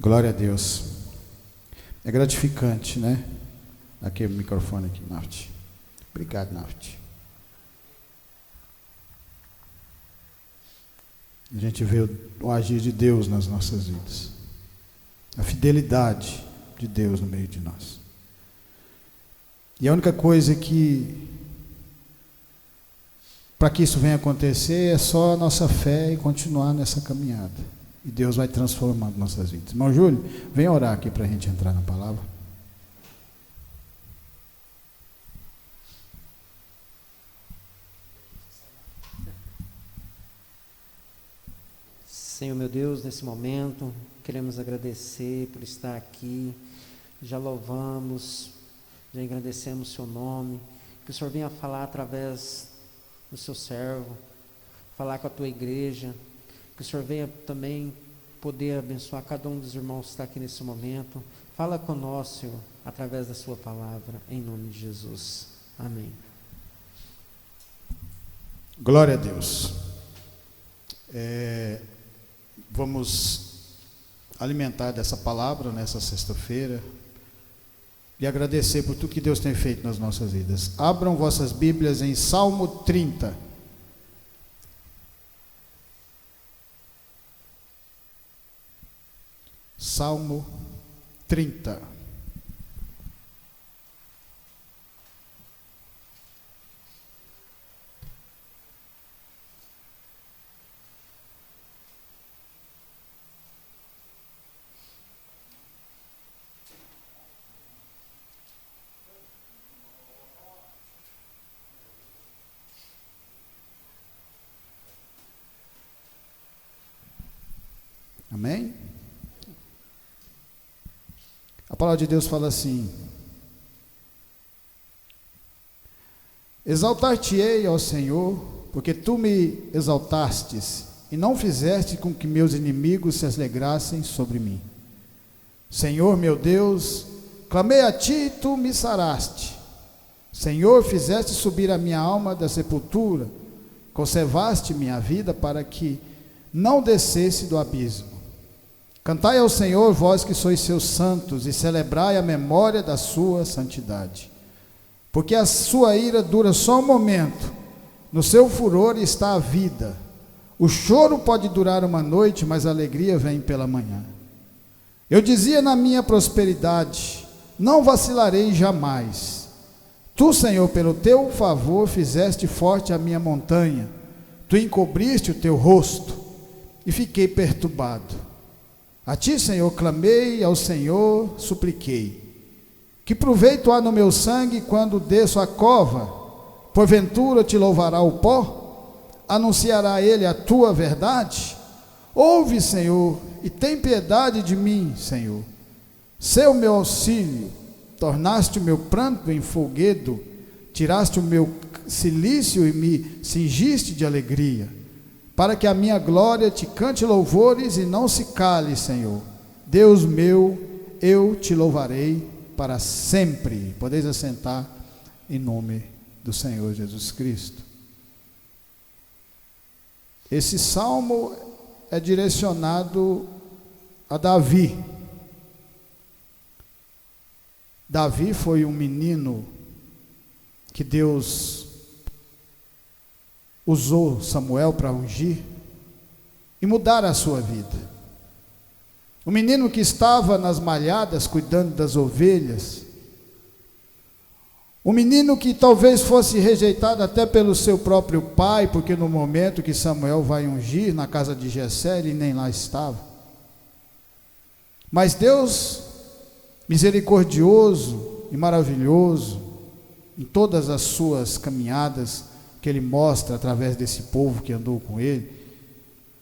Glória a Deus. É gratificante, né? Aqui o microfone aqui, Naft. Obrigado, Naft. A gente vê o agir de Deus nas nossas vidas. A fidelidade de Deus no meio de nós. E a única coisa que, para que isso venha acontecer, é só a nossa fé e continuar nessa caminhada. E Deus vai transformando nossas vidas. Irmão Júlio, vem orar aqui para a gente entrar na palavra. Senhor meu Deus, nesse momento, queremos agradecer por estar aqui. Já louvamos, já engrandecemos o seu nome. Que o Senhor venha falar através do seu servo, falar com a tua igreja. Que o Senhor venha também poder abençoar cada um dos irmãos que está aqui nesse momento. Fala conosco, Senhor, através da sua palavra, em nome de Jesus. Amém. Glória a Deus. Vamos alimentar dessa palavra nessa sexta-feira e agradecer por tudo que Deus tem feito nas nossas vidas. Abram vossas Bíblias em Salmo 30. Salmo 30. Amém? A palavra de Deus fala assim: exaltar-te-ei, ó Senhor, porque tu me exaltastes, e não fizeste com que meus inimigos se alegrassem sobre mim. Senhor meu Deus, clamei a ti e tu me saraste. Senhor, fizeste subir a minha alma da sepultura, conservaste minha vida para que não descesse do abismo. Cantai ao Senhor, vós que sois seus santos, e celebrai a memória da sua santidade. Porque a sua ira dura só um momento, no seu furor está a vida. O choro pode durar uma noite, mas a alegria vem pela manhã. Eu dizia na minha prosperidade, não vacilarei jamais. Tu, Senhor, pelo teu favor, fizeste forte a minha montanha. Tu encobriste o teu rosto, e fiquei perturbado. A ti, Senhor, clamei, ao Senhor supliquei. Que proveito há no meu sangue quando desço a cova? Porventura te louvará o pó? Anunciará ele a tua verdade? Ouve, Senhor, e tem piedade de mim, Senhor. Sê o meu auxílio, tornaste o meu pranto em folguedo, tiraste o meu cilício e me cingiste de alegria. Para que a minha glória te cante louvores e não se cale, Senhor. Deus meu, eu te louvarei para sempre. Podeis assentar em nome do Senhor Jesus Cristo. Esse salmo é direcionado a Davi. Davi foi um menino que Deus usou Samuel para ungir e mudar a sua vida. O menino que estava nas malhadas cuidando das ovelhas, o menino que talvez fosse rejeitado até pelo seu próprio pai, porque no momento que Samuel vai ungir na casa de Jessé, ele nem lá estava. Mas Deus, misericordioso e maravilhoso, em todas as suas caminhadas, que ele mostra através desse povo que andou com ele,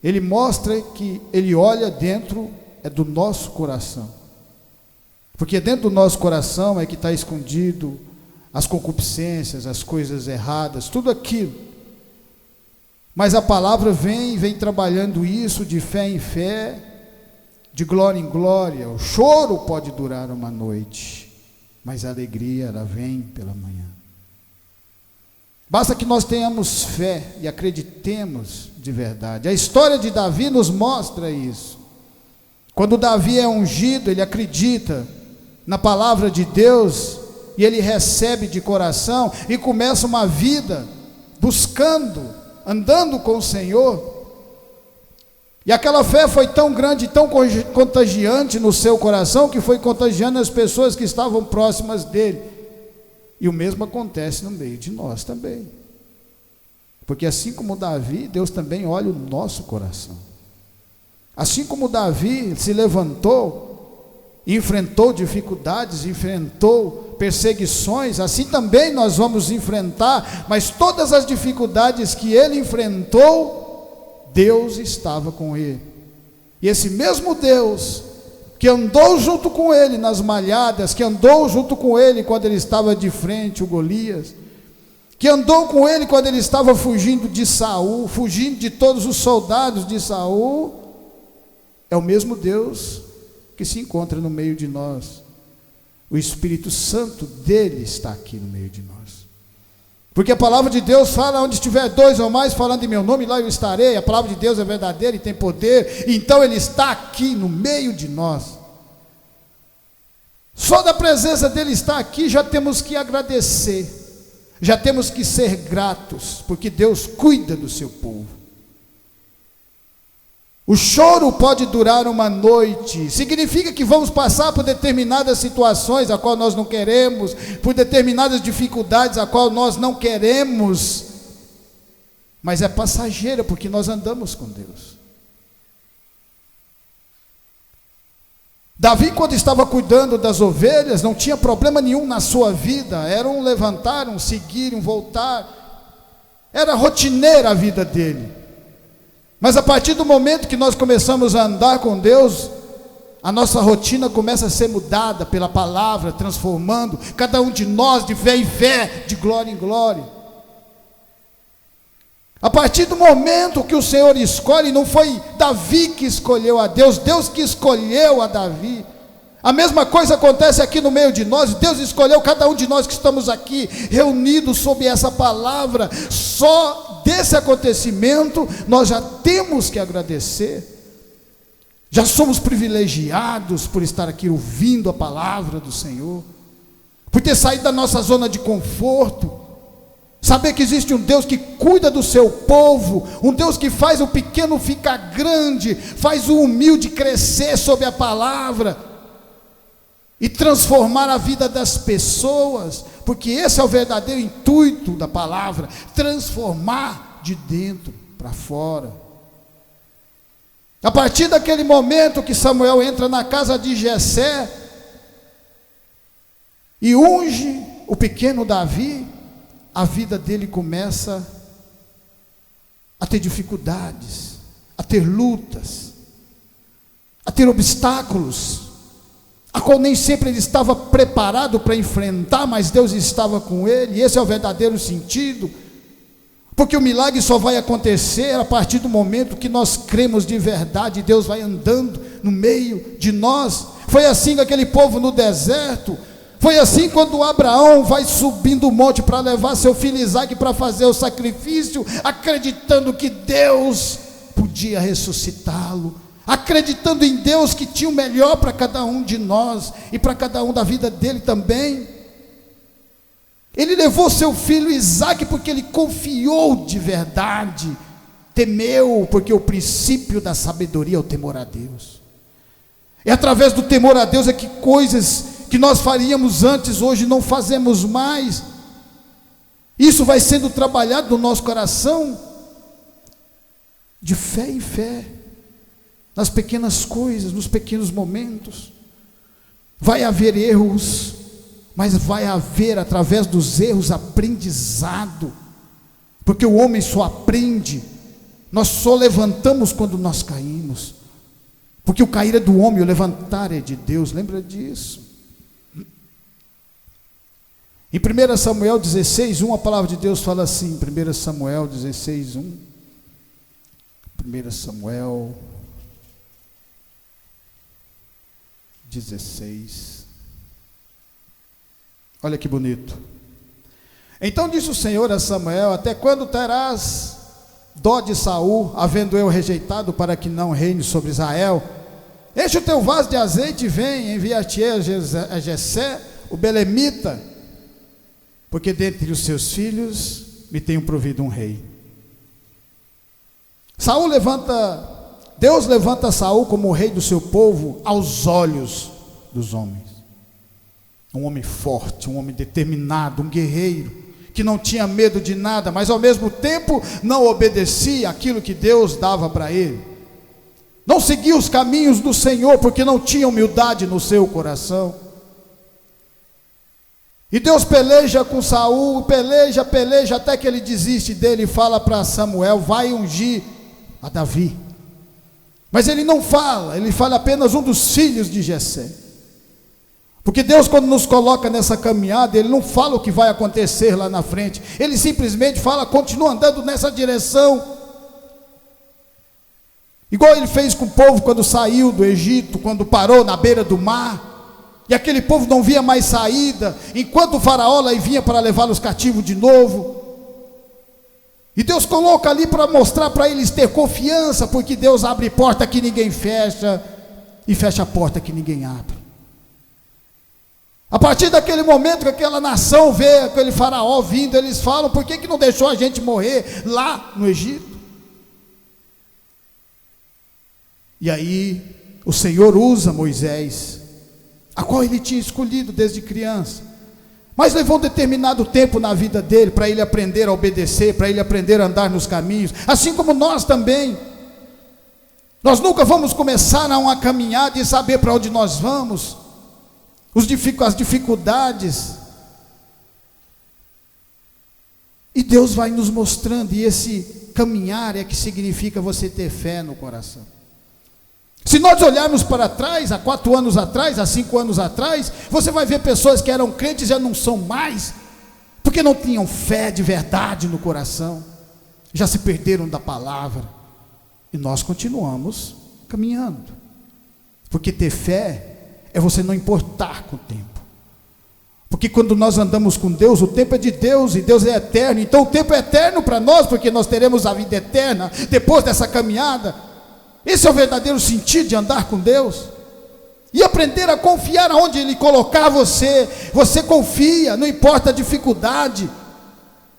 ele mostra que ele olha dentro do nosso coração, porque dentro do nosso coração é que está escondido as concupiscências, as coisas erradas, tudo aquilo. Mas a palavra vem trabalhando isso de fé em fé, de glória em glória. O choro pode durar uma noite, mas a alegria ela vem pela manhã. Basta que nós tenhamos fé e acreditemos de verdade. A história de Davi nos mostra isso. Quando Davi é ungido, ele acredita na palavra de Deus, e ele recebe de coração, e começa uma vida buscando, andando com o Senhor. E aquela fé foi tão grande, tão contagiante no seu coração, que foi contagiando as pessoas que estavam próximas dele. E o mesmo acontece no meio de nós também. Porque assim como Davi, Deus também olha o nosso coração. Assim como Davi se levantou, enfrentou dificuldades, enfrentou perseguições, assim também nós vamos enfrentar, mas todas as dificuldades que ele enfrentou, Deus estava com ele. E esse mesmo Deus que andou junto com ele nas malhadas, que andou junto com ele quando ele estava de frente o Golias, que andou com ele quando ele estava fugindo de Saul, fugindo de todos os soldados de Saul, é o mesmo Deus que se encontra no meio de nós. O Espírito Santo dele está aqui no meio de nós. Porque a palavra de Deus fala: onde estiver dois ou mais falando em meu nome, lá eu estarei. A palavra de Deus é verdadeira e tem poder, então ele está aqui no meio de nós. Só da presença dele estar aqui já temos que agradecer, já temos que ser gratos, porque Deus cuida do seu povo. O choro pode durar uma noite, significa que vamos passar por determinadas situações a qual nós não queremos, por determinadas dificuldades a qual nós não queremos, mas é passageira, porque nós andamos com Deus. Davi, quando estava cuidando das ovelhas, não tinha problema nenhum na sua vida, era um levantar, um seguir, um voltar, era rotineira a vida dele. Mas a partir do momento que nós começamos a andar com Deus, a nossa rotina começa a ser mudada pela palavra, transformando cada um de nós de fé em fé, de glória em glória. A partir do momento que o Senhor escolhe, não foi Davi que escolheu a Deus, Deus que escolheu a Davi. A mesma coisa acontece aqui no meio de nós. Deus escolheu cada um de nós que estamos aqui reunidos sob essa palavra. Só desse acontecimento nós já temos que agradecer. Já somos privilegiados por estar aqui ouvindo a palavra do Senhor, por ter saído da nossa zona de conforto, saber que existe um Deus que cuida do seu povo, um Deus que faz o pequeno ficar grande, faz o humilde crescer sob a palavra e transformar a vida das pessoas, porque esse é o verdadeiro intuito da palavra, transformar de dentro para fora. A partir daquele momento que Samuel entra na casa de Jessé e unge o pequeno Davi, a vida dele começa a ter dificuldades, a ter lutas, a ter obstáculos, a qual nem sempre ele estava preparado para enfrentar, mas Deus estava com ele. E esse é o verdadeiro sentido, porque o milagre só vai acontecer a partir do momento que nós cremos de verdade. Deus vai andando no meio de nós. Foi assim com aquele povo no deserto, foi assim quando Abraão vai subindo o monte para levar seu filho Isaque para fazer o sacrifício, acreditando que Deus podia ressuscitá-lo, acreditando em Deus que tinha o melhor para cada um de nós e para cada um da vida dele também. Ele levou seu filho Isaque porque ele confiou de verdade, temeu, porque o princípio da sabedoria é o temor a Deus. É através do temor a Deus é que coisas que nós faríamos antes, hoje não fazemos mais. Isso vai sendo trabalhado no nosso coração, de fé em fé, nas pequenas coisas, nos pequenos momentos. Vai haver erros, mas vai haver através dos erros aprendizado, porque o homem só aprende, nós só levantamos quando nós caímos, porque o cair é do homem, o levantar é de Deus. Lembra disso? Em 1 Samuel 16:1, a palavra de Deus fala assim, 1 Samuel 16:1, 1 Samuel 16, olha que bonito. Então disse o Senhor a Samuel: até quando terás dó de Saul, havendo eu rejeitado para que não reine sobre Israel? enche o teu vaso de azeite e vem, enviar-te a Jessé, o belemita, porque dentre os seus filhos me tenho provido um rei. Deus levanta Saul como o rei do seu povo aos olhos dos homens. Um homem forte, um homem determinado, um guerreiro, que não tinha medo de nada, mas ao mesmo tempo não obedecia aquilo que Deus dava para ele. Não seguia os caminhos do Senhor, porque não tinha humildade no seu coração. E Deus peleja com Saul, peleja, até que ele desiste dele e fala para Samuel: vai ungir a Davi. Mas ele não fala, ele fala apenas um dos filhos de Jessé. Porque Deus, quando nos coloca nessa caminhada, Ele não fala o que vai acontecer lá na frente, Ele simplesmente fala: continua andando nessa direção. Igual Ele fez com o povo quando saiu do Egito, quando parou na beira do mar, e aquele povo não via mais saída, enquanto o faraó lá vinha para levá-los cativos de novo. E Deus coloca ali para mostrar para eles ter confiança, porque Deus abre porta que ninguém fecha, e fecha a porta que ninguém abre. A partir daquele momento que aquela nação vê aquele faraó vindo, eles falam: por que não deixou a gente morrer lá no Egito? E aí o Senhor usa Moisés, a qual ele tinha escolhido desde criança, mas levou um determinado tempo na vida dele para ele aprender a obedecer, para ele aprender a andar nos caminhos, assim como nós também. Nós nunca vamos começar uma caminhada e saber para onde nós vamos, as dificuldades, e Deus vai nos mostrando, e esse caminhar é que significa você ter fé no coração. Se nós olharmos para trás, há 4 anos atrás, há 5 anos atrás, você vai ver pessoas que eram crentes e já não são mais, porque não tinham fé de verdade no coração, já se perderam da palavra, e nós continuamos caminhando, porque ter fé é você não importar com o tempo, porque quando nós andamos com Deus, o tempo é de Deus, e Deus é eterno, então o tempo é eterno para nós, porque nós teremos a vida eterna, depois dessa caminhada. Esse é o verdadeiro sentido de andar com Deus, e aprender a confiar aonde Ele colocar você. Você confia, não importa a dificuldade,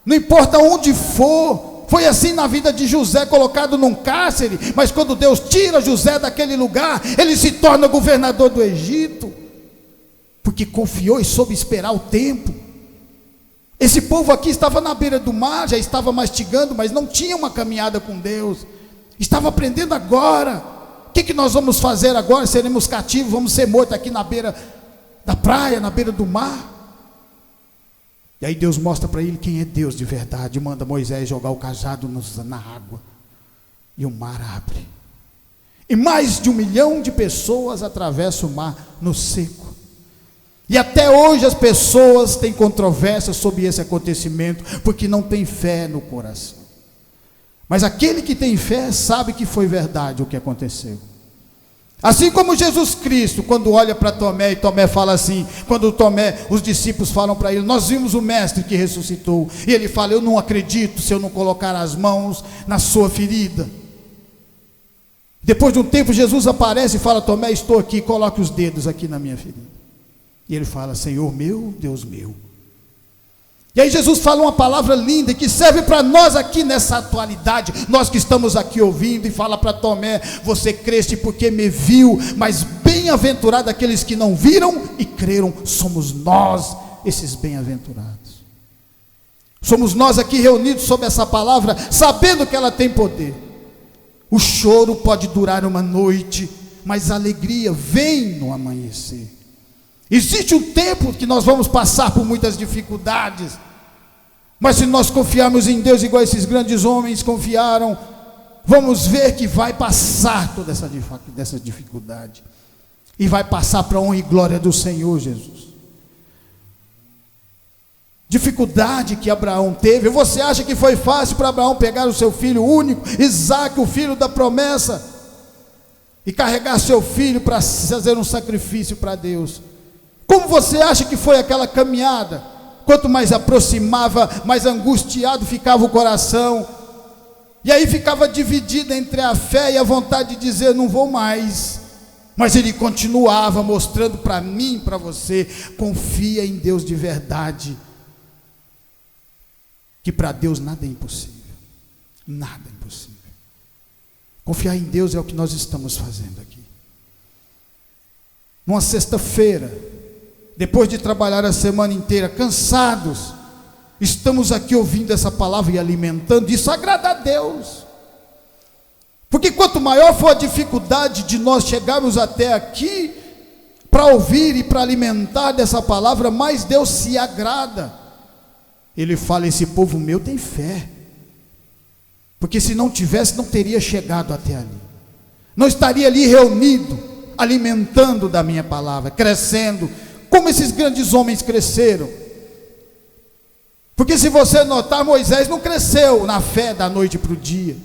não importa onde for. Foi assim na vida de José, colocado num cárcere, mas quando Deus tira José daquele lugar, ele se torna governador do Egito, porque confiou e soube esperar o tempo. Esse povo aqui estava na beira do mar, já estava mastigando, mas não tinha uma caminhada com Deus, estava aprendendo agora. O que nós vamos fazer agora? Seremos cativos, vamos ser mortos aqui na beira da praia, na beira do mar. E aí Deus mostra para ele quem é Deus de verdade, manda Moisés jogar o cajado na água, e o mar abre, e mais de 1 milhão de pessoas atravessam o mar no seco. E até hoje as pessoas têm controvérsias sobre esse acontecimento, porque não tem fé no coração. Mas aquele que tem fé sabe que foi verdade o que aconteceu. Assim como Jesus Cristo, quando olha para Tomé, e Tomé fala assim, quando Tomé, os discípulos falam para ele: nós vimos o mestre que ressuscitou, e ele fala: eu não acredito se eu não colocar as mãos na sua ferida. Depois de um tempo Jesus aparece e fala: Tomé, estou aqui, coloque os dedos aqui na minha ferida. E ele fala: Senhor meu, Deus meu. E aí Jesus fala uma palavra linda que serve para nós aqui nessa atualidade, nós que estamos aqui ouvindo, e fala para Tomé: você creste porque me viu, mas bem-aventurado aqueles que não viram e creram. Somos nós esses bem-aventurados, somos nós aqui reunidos sob essa palavra, sabendo que ela tem poder. O choro pode durar uma noite, mas a alegria vem no amanhecer. Existe um tempo que nós vamos passar por muitas dificuldades, mas se nós confiarmos em Deus igual esses grandes homens confiaram, vamos ver que vai passar toda essa dificuldade, e vai passar para a honra e glória do Senhor Jesus. Dificuldade que Abraão teve. Você acha que foi fácil para Abraão pegar o seu filho único, Isaque, o filho da promessa, e carregar seu filho para fazer um sacrifício para Deus? Como você acha que foi aquela caminhada? Quanto mais aproximava, mais angustiado ficava o coração, e aí ficava dividido entre a fé e a vontade de dizer: não vou mais, Mas ele continuava mostrando para mim, para você, confia em Deus de verdade, que para Deus nada é impossível, nada é impossível. Confiar em Deus é o que nós estamos fazendo aqui. Numa sexta-feira, depois de trabalhar a semana inteira, cansados, estamos aqui ouvindo essa palavra e alimentando. Isso agrada a Deus, porque quanto maior for a dificuldade de nós chegarmos até aqui, para ouvir e para alimentar dessa palavra, mais Deus se agrada. Ele fala: esse povo meu tem fé, porque se não tivesse, não teria chegado até ali, não estaria ali reunido, alimentando da minha palavra, crescendo, como esses grandes homens cresceram. Porque se você notar, Moisés não cresceu na fé da noite para o dia.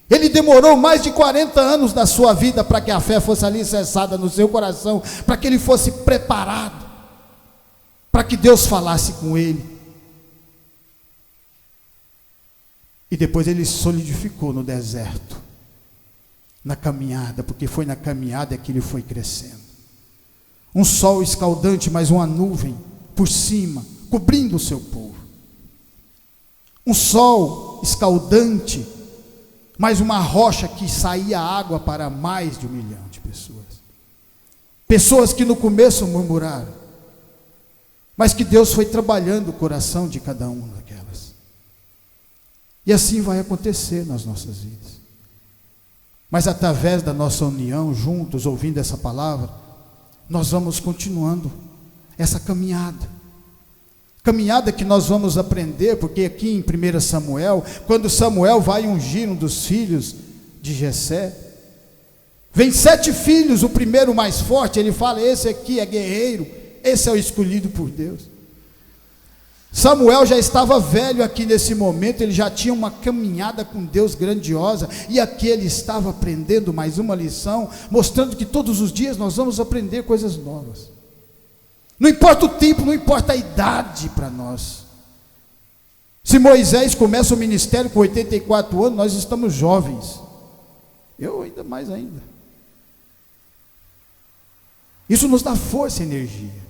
Ele demorou mais de 40 anos da sua vida para que a fé fosse alicerçada no seu coração, para que ele fosse preparado, para que Deus falasse com ele. E depois ele solidificou no deserto, na caminhada, porque foi na caminhada que ele foi crescendo. Um sol escaldante, mas uma nuvem por cima, cobrindo o seu povo. Um sol escaldante, mas uma rocha que saía água para mais de 1 milhão de pessoas. Pessoas que no começo murmuraram, mas que Deus foi trabalhando o coração de cada uma daquelas. E assim vai acontecer nas nossas vidas. Mas através da nossa união, juntos, ouvindo essa palavra, nós vamos continuando essa caminhada. Caminhada que nós vamos aprender, porque aqui em 1 Samuel, quando Samuel vai ungir um dos filhos de Jessé, vem 7 filhos, o primeiro mais forte, ele fala: esse aqui é guerreiro, esse é o escolhido por Deus. Samuel já estava velho aqui nesse momento, ele já tinha uma caminhada com Deus grandiosa, e aqui ele estava aprendendo mais uma lição, mostrando que todos os dias nós vamos aprender coisas novas. Não importa o tempo, não importa a idade para nós. Se Moisés começa o ministério com 84 anos, nós estamos jovens. Eu ainda mais ainda. Isso nos dá força e energia,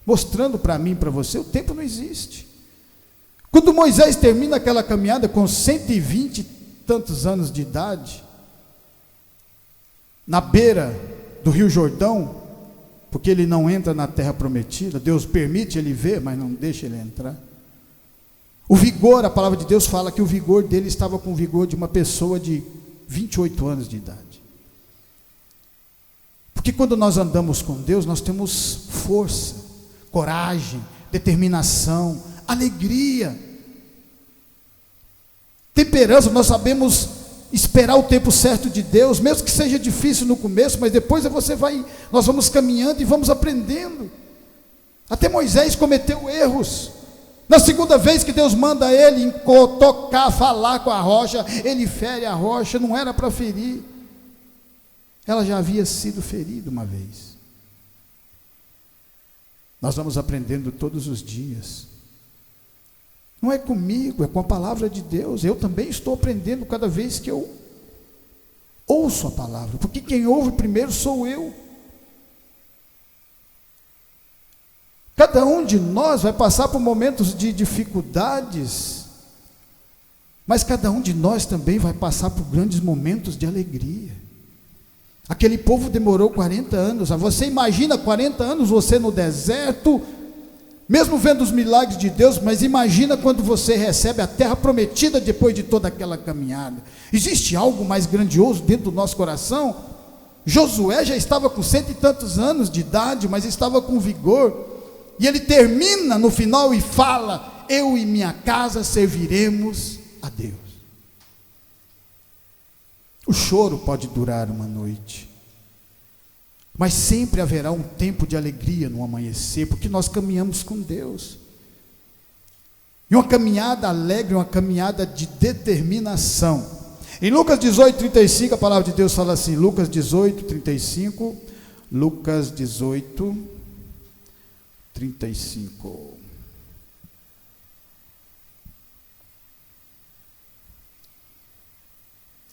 mostrando para mim e para você, o tempo não existe. Quando Moisés termina aquela caminhada com 120 e tantos anos de idade, na beira do Rio Jordão, porque ele não entra na terra prometida, Deus permite ele ver, mas não deixa ele entrar. O vigor, a palavra de Deus fala que o vigor dele estava com o vigor de uma pessoa de 28 anos de idade. Porque quando nós andamos com Deus, nós temos força, coragem, determinação, alegria, temperança. Nós sabemos esperar o tempo certo de Deus, mesmo que seja difícil no começo, mas depois nós vamos caminhando e vamos aprendendo. Até Moisés cometeu erros. Na segunda vez que Deus manda ele tocar, falar com a rocha, ele fere a rocha, não era para ferir, ela já havia sido ferida uma vez. Nós vamos aprendendo todos os dias. Não é comigo, é com a palavra de Deus. Eu também estou aprendendo cada vez que eu ouço a palavra, porque quem ouve primeiro sou eu. Cada um de nós vai passar por momentos de dificuldades, mas cada um de nós também vai passar por grandes momentos de alegria. Aquele povo demorou 40 anos. Você imagina 40 anos você no deserto, mesmo vendo os milagres de Deus, mas imagina quando você recebe a terra prometida depois de toda aquela caminhada. Existe algo mais grandioso dentro do nosso coração? Josué já estava com 100 e tantos anos de idade, mas estava com vigor, e ele termina no final e fala: eu e minha casa serviremos a Deus. O choro pode durar uma noite, mas sempre haverá um tempo de alegria no amanhecer, porque nós caminhamos com Deus. E uma caminhada alegre, uma caminhada de determinação. Em Lucas 18:35, a palavra de Deus fala assim, Lucas 18:35, Lucas 18:35.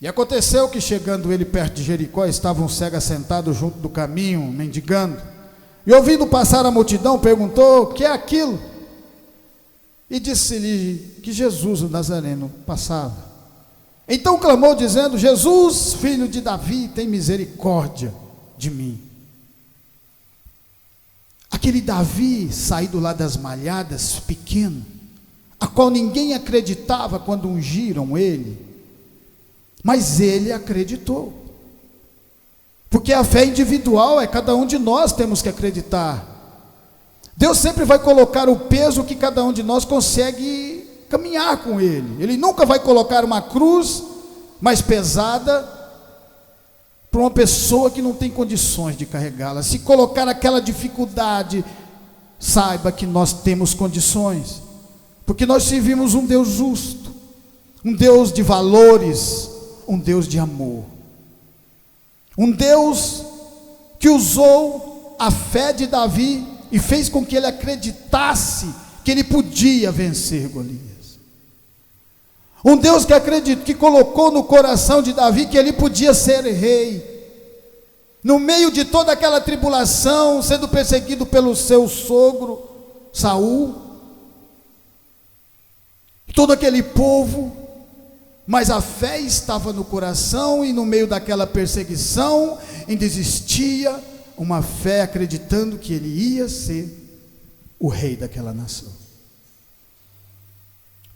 E aconteceu que, chegando ele perto de Jericó, estava um cego assentado junto do caminho, mendigando. E ouvindo passar a multidão, perguntou: o que é aquilo? E disse-lhe que Jesus, o Nazareno, passava. Então clamou, dizendo: Jesus, filho de Davi, tem misericórdia de mim. Aquele Davi, saído lá das malhadas, pequeno, a qual ninguém acreditava quando ungiram ele, mas ele acreditou, porque a fé individual é cada um de nós temos que acreditar. Deus sempre vai colocar o peso que cada um de nós consegue caminhar com ele. Ele nunca vai colocar uma cruz mais pesada para uma pessoa que não tem condições de carregá-la. Se colocar aquela dificuldade, saiba que nós temos condições, porque nós servimos um Deus justo, um Deus de valores, um Deus de amor, um Deus que usou a fé de Davi e fez com que ele acreditasse que ele podia vencer Golias. Um Deus que acredita, que colocou no coração de Davi que ele podia ser rei. No meio de toda aquela tribulação, sendo perseguido pelo seu sogro Saul, todo aquele povo, mas a fé estava no coração, e no meio daquela perseguição ainda existia uma fé acreditando que ele ia ser o rei daquela nação.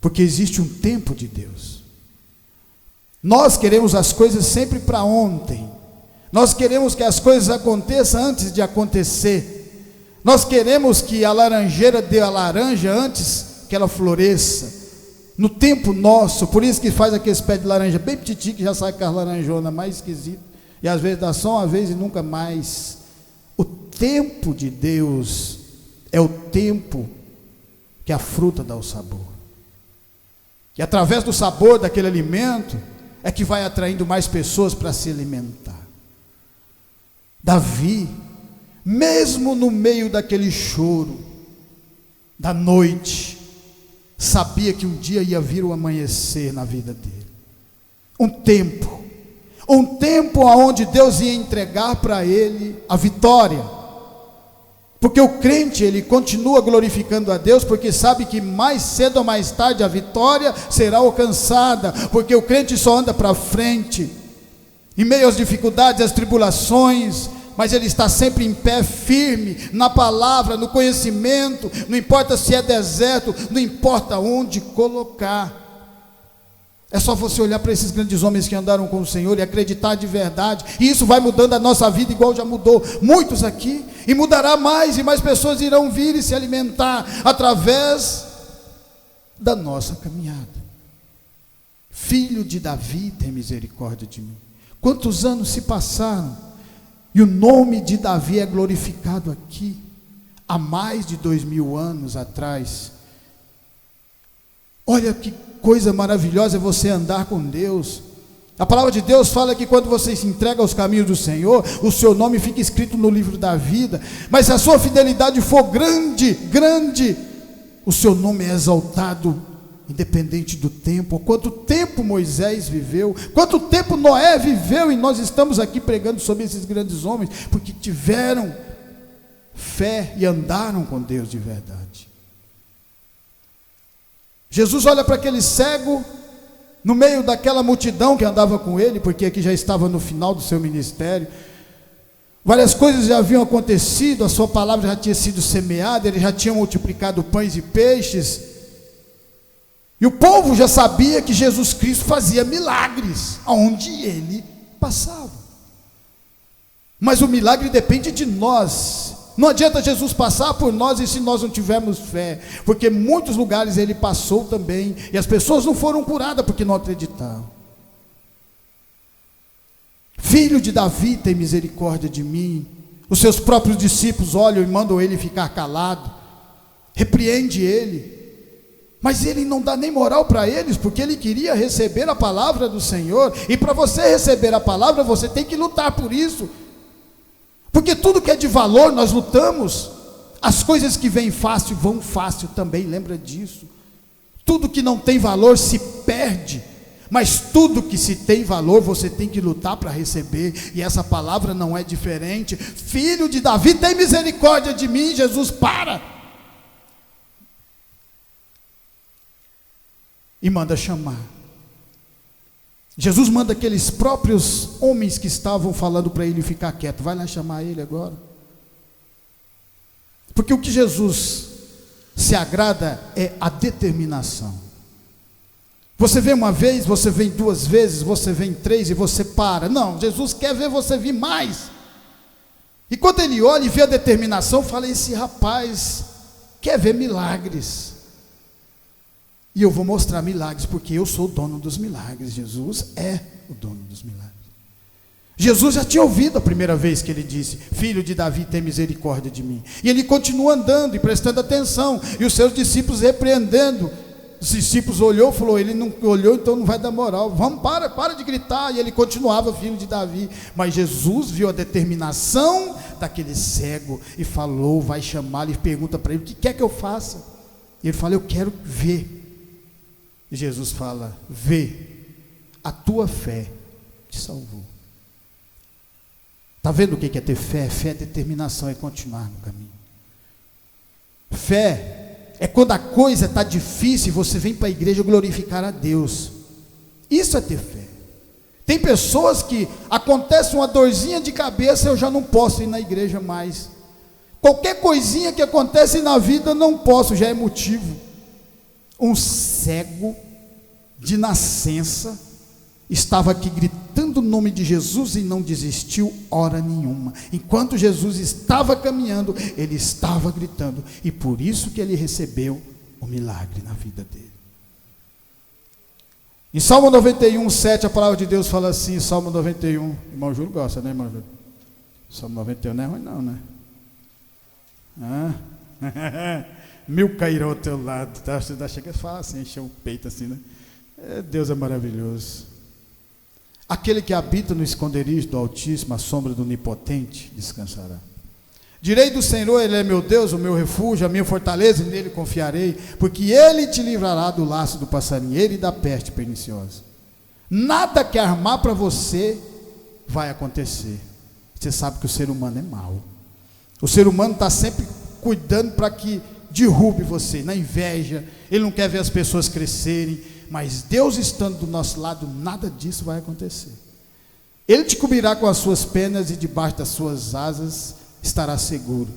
Porque existe um tempo de Deus. Nós queremos as coisas sempre para ontem. Nós queremos que as coisas aconteçam antes de acontecer. Nós queremos que a laranjeira dê a laranja antes que ela floresça. No tempo nosso, por isso que faz aqueles pés de laranja bem petitinho, que já sai com as laranjonas mais esquisitas. E às vezes dá só uma vez e nunca mais. O tempo de Deus é o tempo que a fruta dá o sabor. E através do sabor daquele alimento é que vai atraindo mais pessoas para se alimentar. Davi, mesmo no meio daquele choro da noite, sabia que um dia ia vir o amanhecer na vida dele. Um tempo onde Deus ia entregar para ele a vitória. Porque o crente, ele continua glorificando a Deus, porque sabe que mais cedo ou mais tarde a vitória será alcançada, porque o crente só anda para frente, em meio às dificuldades, às tribulações, mas ele está sempre em pé, firme, na palavra, no conhecimento, não importa se é deserto, não importa onde colocar. É só você olhar para esses grandes homens que andaram com o Senhor e acreditar de verdade, e isso vai mudando a nossa vida, igual já mudou muitos aqui, e mudará mais, e mais pessoas irão vir e se alimentar, através da nossa caminhada. Filho de Davi, tem misericórdia de mim. Quantos anos se passaram, e o nome de Davi é glorificado aqui, há mais de 2000 anos atrás. Olha que coisa maravilhosa é você andar com Deus. A palavra de Deus fala que quando você se entrega aos caminhos do Senhor, o seu nome fica escrito no livro da vida. Mas se a sua fidelidade for grande, o seu nome é exaltado, independente do tempo. Quanto tempo Moisés viveu, quanto tempo Noé viveu, e nós estamos aqui pregando sobre esses grandes homens, porque tiveram fé e andaram com Deus de verdade. Jesus olha para aquele cego, no meio daquela multidão que andava com ele, porque aqui já estava no final do seu ministério, várias coisas já haviam acontecido, a sua palavra já tinha sido semeada, ele já tinha multiplicado pães e peixes, e o povo já sabia que Jesus Cristo fazia milagres, aonde ele passava, mas o milagre depende de nós. Não adianta Jesus passar por nós e se nós não tivermos fé, porque muitos lugares ele passou também, e as pessoas não foram curadas porque não acreditaram. Filho de Davi, tem misericórdia de mim. Os seus próprios discípulos olham e mandam ele ficar calado, repreende ele, mas ele não dá nem moral para eles, porque ele queria receber a palavra do Senhor, e para você receber a palavra, você tem que lutar por isso. Porque tudo que é de valor nós lutamos. As coisas que vêm fácil, vão fácil também, lembra disso. Tudo que não tem valor se perde. Mas tudo que se tem valor, você tem que lutar para receber. E essa palavra não é diferente. Filho de Davi, tem misericórdia de mim. Jesus, para! E manda chamar. Jesus manda aqueles próprios homens que estavam falando para ele ficar quieto. Vai lá chamar ele agora. Porque o que Jesus se agrada é a determinação. Você vem uma vez, você vem duas vezes, você vem três e você para. Não, Jesus quer ver você vir mais. E quando ele olha e vê a determinação, fala: esse rapaz quer ver milagres. E eu vou mostrar milagres, porque eu sou o dono dos milagres. Jesus é o dono dos milagres. Jesus já tinha ouvido a primeira vez que ele disse: filho de Davi, tem misericórdia de mim. E ele continua andando e prestando atenção, e os seus discípulos repreendendo. Os discípulos olhou, falou: ele não olhou, então não vai dar moral. Vamos, para de gritar. E ele continuava: filho de Davi. Mas Jesus viu a determinação daquele cego e falou, vai chamar, e pergunta para ele: o que quer que eu faça? E ele fala: eu quero ver. E Jesus fala: vê, a tua fé te salvou. Está vendo o que é ter fé? Fé é determinação, é continuar no caminho. Fé é quando a coisa está difícil e você vem para a igreja glorificar a Deus. Isso é ter fé. Tem pessoas que acontece uma dorzinha de cabeça, eu já não posso ir na igreja mais. Qualquer coisinha que acontece na vida, não posso, já é motivo. Um cego de nascença estava aqui gritando o nome de Jesus e não desistiu hora nenhuma. Enquanto Jesus estava caminhando, ele estava gritando, e por isso que ele recebeu o milagre na vida dele. Em Salmo 91, 7, a palavra de Deus fala assim, Salmo 91, irmão Júlio gosta, né, irmão Júlio? Salmo 91 não é ruim não, né? Mil cairão ao teu lado, tá? Você chega a falar assim, encher o peito assim, né? Deus é maravilhoso. Aquele que habita no esconderijo do Altíssimo, a sombra do Onipotente, descansará. Direi do Senhor: ele é meu Deus, o meu refúgio, a minha fortaleza, e nele confiarei, porque ele te livrará do laço do passarinheiro e da peste perniciosa. Nada que armar para você vai acontecer. Você sabe que o ser humano é mau. O ser humano está sempre cuidando para que derrube você, na inveja. Ele não quer ver as pessoas crescerem. Mas Deus estando do nosso lado, nada disso vai acontecer. Ele te cobrirá com as suas penas, e debaixo das suas asas estará seguro.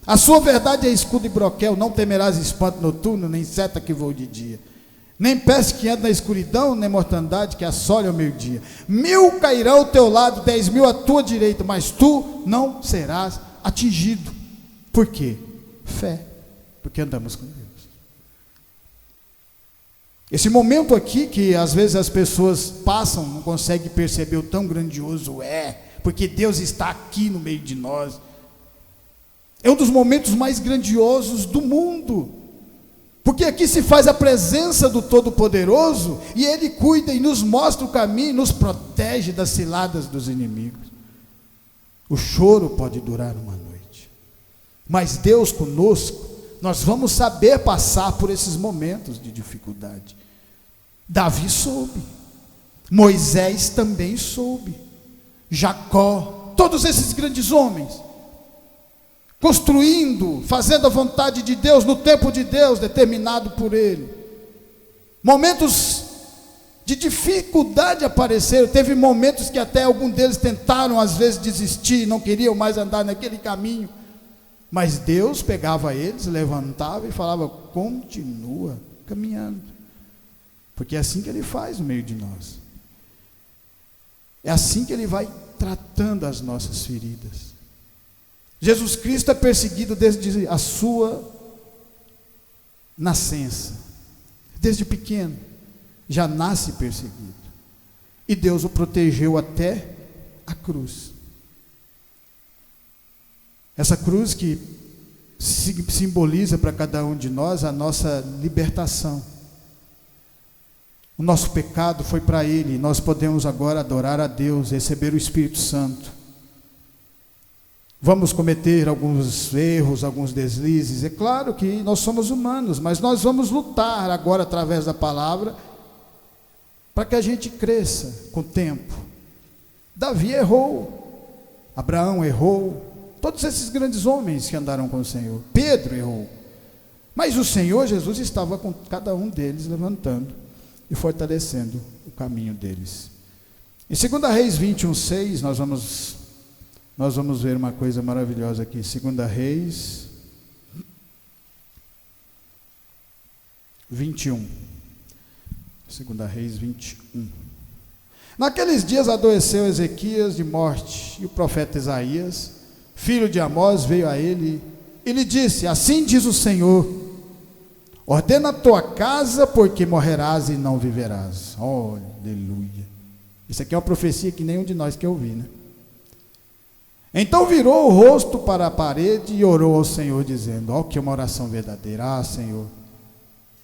A sua verdade é escudo e broquel. Não temerás espanto noturno, nem seta que voe de dia, nem peste que anda na escuridão, nem mortandade que assole ao meio-dia. 1000 cairão ao teu lado, 10.000 à tua direita, mas tu não serás atingido. Por quê? Fé, porque andamos com Deus. Esse momento aqui que às vezes as pessoas passam, não conseguem perceber o tão grandioso porque Deus está aqui no meio de nós. É um dos momentos mais grandiosos do mundo, porque aqui se faz a presença do Todo-Poderoso, e Ele cuida e nos mostra o caminho, nos protege das ciladas dos inimigos. O choro pode durar uma noite, mas Deus conosco, nós vamos saber passar por esses momentos de dificuldade. Davi soube, Moisés também soube, Jacó, todos esses grandes homens, construindo, fazendo a vontade de Deus, no tempo de Deus, determinado por Ele. Momentos de dificuldade apareceram, teve momentos que até algum deles tentaram às vezes desistir, não queriam mais andar naquele caminho, mas Deus pegava eles, levantava e falava: continua caminhando, porque é assim que Ele faz no meio de nós, é assim que Ele vai tratando as nossas feridas. Jesus Cristo é perseguido desde a sua nascença, desde pequeno, já nasce perseguido, e Deus o protegeu até a cruz. Essa cruz que simboliza para cada um de nós a nossa libertação. O nosso pecado foi para Ele, nós podemos agora adorar a Deus, receber o Espírito Santo. Vamos cometer alguns erros, alguns deslizes, é claro que nós somos humanos, mas nós vamos lutar agora através da palavra, para que a gente cresça com o tempo. Davi errou, Abraão errou, todos esses grandes homens que andaram com o Senhor, Pedro errou, mas o Senhor Jesus estava com cada um deles, levantando e fortalecendo o caminho deles. Em 2 Reis 21:6, nós vamos ver uma coisa maravilhosa aqui. 2 Reis 21. 2 Reis 21. Naqueles dias adoeceu Ezequias de morte, e o profeta Isaías, filho de Amós, veio a ele e lhe disse: assim diz o Senhor, ordena a tua casa, porque morrerás e não viverás. Oh, aleluia. Isso aqui é uma profecia que nenhum de nós quer ouvir, né? Então virou o rosto para a parede e orou ao Senhor, dizendo: ó, que é uma oração verdadeira. Ah, Senhor,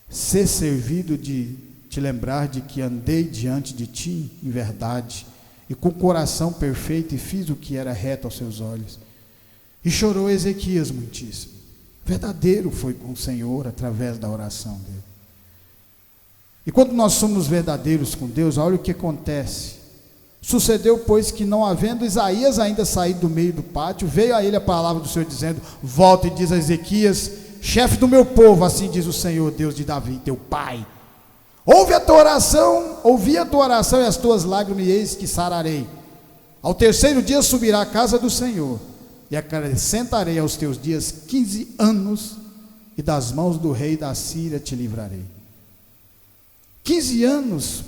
ser servido de te lembrar de que andei diante de ti em verdade e com coração perfeito, e fiz o que era reto aos seus olhos. E chorou Ezequias muitíssimo. Verdadeiro foi com o Senhor através da oração dele. E quando nós somos verdadeiros com Deus, olha o que acontece. Sucedeu, pois, que não havendo Isaías ainda saído do meio do pátio, veio a ele a palavra do Senhor, dizendo: volta e diz a Ezequias, chefe do meu povo, assim diz o Senhor, Deus de Davi, teu pai: ouvi a tua oração e as tuas lágrimas, e eis que sararei. Ao terceiro dia subirá à casa do Senhor, e acrescentarei aos teus dias 15 anos, e das mãos do rei da Síria te livrarei. 15 anos,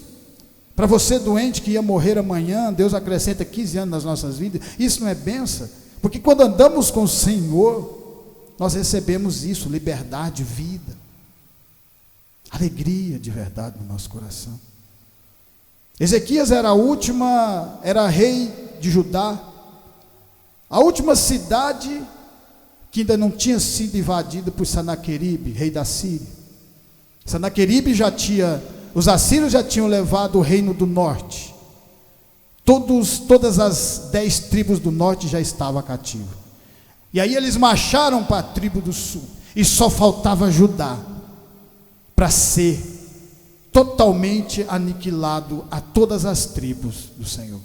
para você doente que ia morrer amanhã, Deus acrescenta 15 anos nas nossas vidas. Isso não é bênção? Porque quando andamos com o Senhor, nós recebemos isso, liberdade, vida, alegria de verdade no nosso coração. Ezequias era rei de Judá, a última cidade que ainda não tinha sido invadida por Sanaqueribe, rei da Síria. Sanaqueribe os assírios já tinham levado o reino do norte. Todas as 10 tribos do norte já estavam cativas. E aí eles marcharam para a tribo do sul, e só faltava Judá para ser totalmente aniquilado a todas as tribos do Senhor.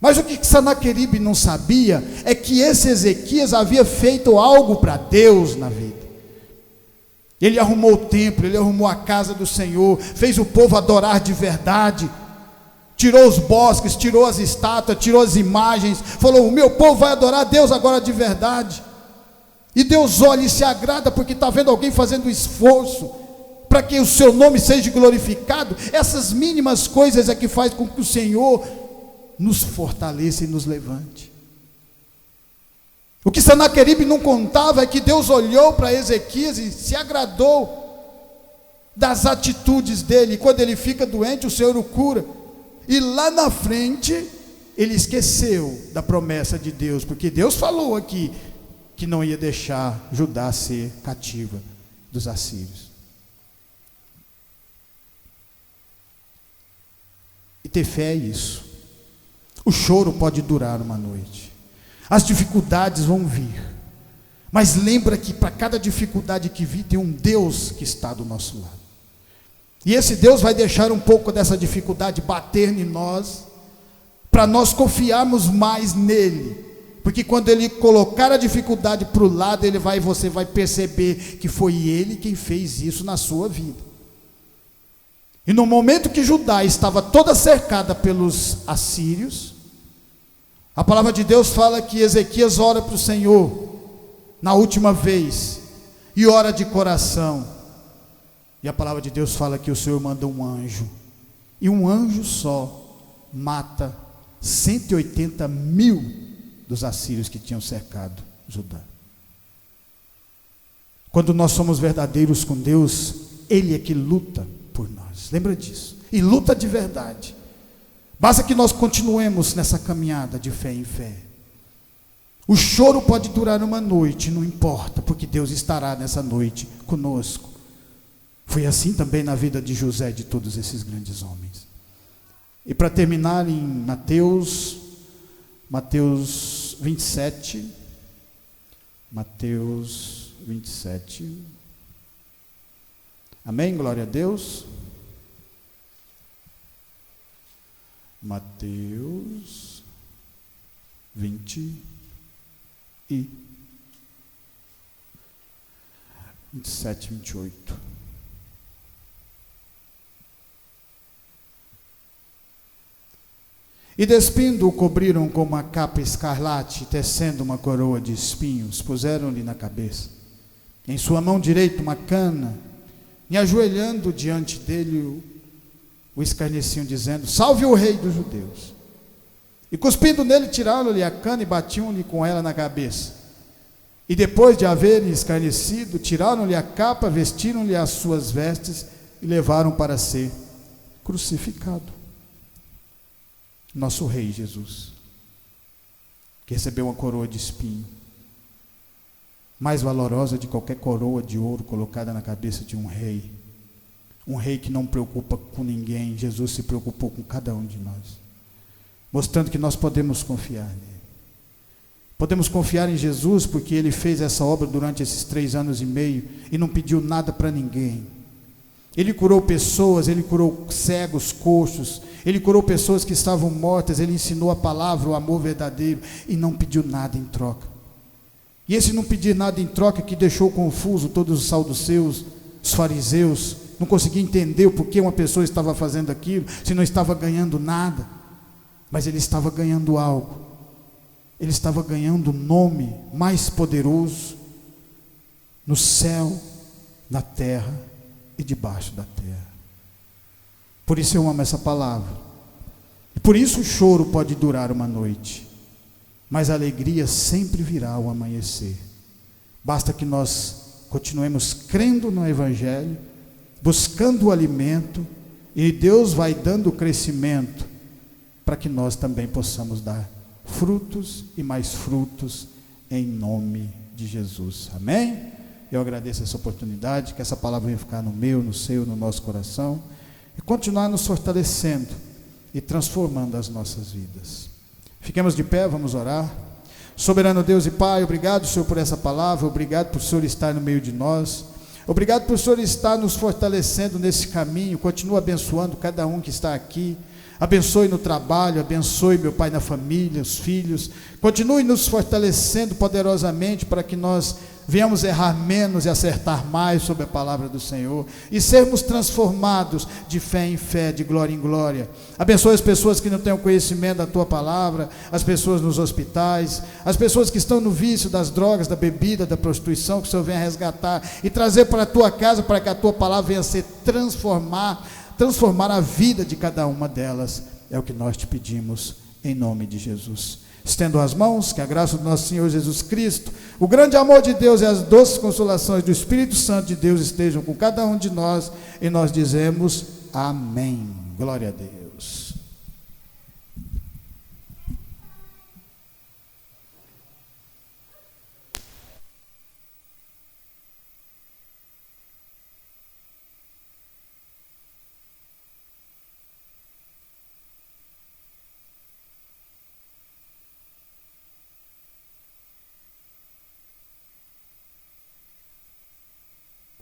Mas o que Sanaqueribe não sabia é que esse Ezequias havia feito algo para Deus na vida. Ele arrumou o templo, ele arrumou a casa do Senhor, fez o povo adorar de verdade, tirou os bosques, tirou as estátuas, tirou as imagens, falou: o meu povo vai adorar a Deus agora de verdade. E Deus olha e se agrada, porque está vendo alguém fazendo esforço para que o seu nome seja glorificado. Essas mínimas coisas é que faz com que o Senhor nos fortaleça e nos levante. O que Sanaqueribe não contava é que Deus olhou para Ezequias e se agradou das atitudes dele. E quando ele fica doente, o Senhor o cura. E lá na frente, ele esqueceu da promessa de Deus, porque Deus falou aqui que não ia deixar Judá ser cativa dos assírios. E ter fé é isso. O choro pode durar uma noite, as dificuldades vão vir, mas lembra que para cada dificuldade que vir, tem um Deus que está do nosso lado, e esse Deus vai deixar um pouco dessa dificuldade bater em nós, para nós confiarmos mais nele, porque quando ele colocar a dificuldade para o lado, você vai perceber que foi ele quem fez isso na sua vida. E no momento que Judá estava toda cercada pelos assírios, a palavra de Deus fala que Ezequias ora para o Senhor na última vez, e ora de coração, e a palavra de Deus fala que o Senhor manda um anjo, e um anjo só mata 180.000 dos assírios que tinham cercado Judá. Quando nós somos verdadeiros com Deus, Ele é que luta por nós, lembra disso, e luta de verdade. Basta que nós continuemos nessa caminhada de fé em fé. O choro pode durar uma noite, não importa, porque Deus estará nessa noite conosco. Foi assim também na vida de José e de todos esses grandes homens. E para terminar, em Mateus 27. Mateus 27. Amém? Glória a Deus. Mateus 27, 28. E despindo-o, cobriram com uma capa escarlate, tecendo uma coroa de espinhos, puseram-lhe na cabeça. Em sua mão direita uma cana, e ajoelhando diante dele, o escarneciam, dizendo: Salve o rei dos judeus. E cuspindo nele, tiraram-lhe a cana e batiam-lhe com ela na cabeça. E depois de haverem escarnecido, tiraram-lhe a capa, vestiram-lhe as suas vestes e levaram para ser crucificado. Nosso rei Jesus, que recebeu uma coroa de espinho, mais valorosa de qualquer coroa de ouro colocada na cabeça de um rei que não preocupa com ninguém. Jesus se preocupou com cada um de nós, mostrando que nós podemos confiar nele. Podemos confiar em Jesus porque ele fez essa obra durante esses 3 anos e meio e não pediu nada para ninguém. Ele curou pessoas, ele curou cegos, coxos, ele curou pessoas que estavam mortas, ele ensinou a palavra, o amor verdadeiro, e não pediu nada em troca. E esse não pedir nada em troca que deixou confuso todos os saduceus, os fariseus, não conseguia entender o porquê uma pessoa estava fazendo aquilo, se não estava ganhando nada, mas ele estava ganhando algo. Ele estava ganhando o nome mais poderoso no céu, na terra e debaixo da terra. Por isso eu amo essa palavra. E por isso o choro pode durar uma noite, mas a alegria sempre virá ao amanhecer. Basta que nós continuemos crendo no Evangelho, buscando o alimento, e Deus vai dando o crescimento para que nós também possamos dar frutos e mais frutos em nome de Jesus. Amém? Eu agradeço essa oportunidade, que essa palavra venha ficar no meu, no seu, no nosso coração e continuar nos fortalecendo e transformando as nossas vidas. Fiquemos de pé, vamos orar. Soberano Deus e Pai, obrigado, Senhor, por essa palavra, obrigado por o Senhor estar no meio de nós, obrigado por o Senhor estar nos fortalecendo nesse caminho. Continua abençoando cada um que está aqui. Abençoe no trabalho, abençoe, meu Pai, na família, os filhos. Continue nos fortalecendo poderosamente para que nós venhamos errar menos e acertar mais sobre a palavra do Senhor e sermos transformados de fé em fé, de glória em glória. Abençoe as pessoas que não têm o conhecimento da Tua palavra, as pessoas nos hospitais, as pessoas que estão no vício das drogas, da bebida, da prostituição, que o Senhor venha resgatar e trazer para a Tua casa, para que a Tua palavra venha ser transformar a vida de cada uma delas. É o que nós te pedimos em nome de Jesus. Estendo as mãos, que a graça do nosso Senhor Jesus Cristo, o grande amor de Deus e as doces consolações do Espírito Santo de Deus estejam com cada um de nós, e nós dizemos amém. Glória a Deus.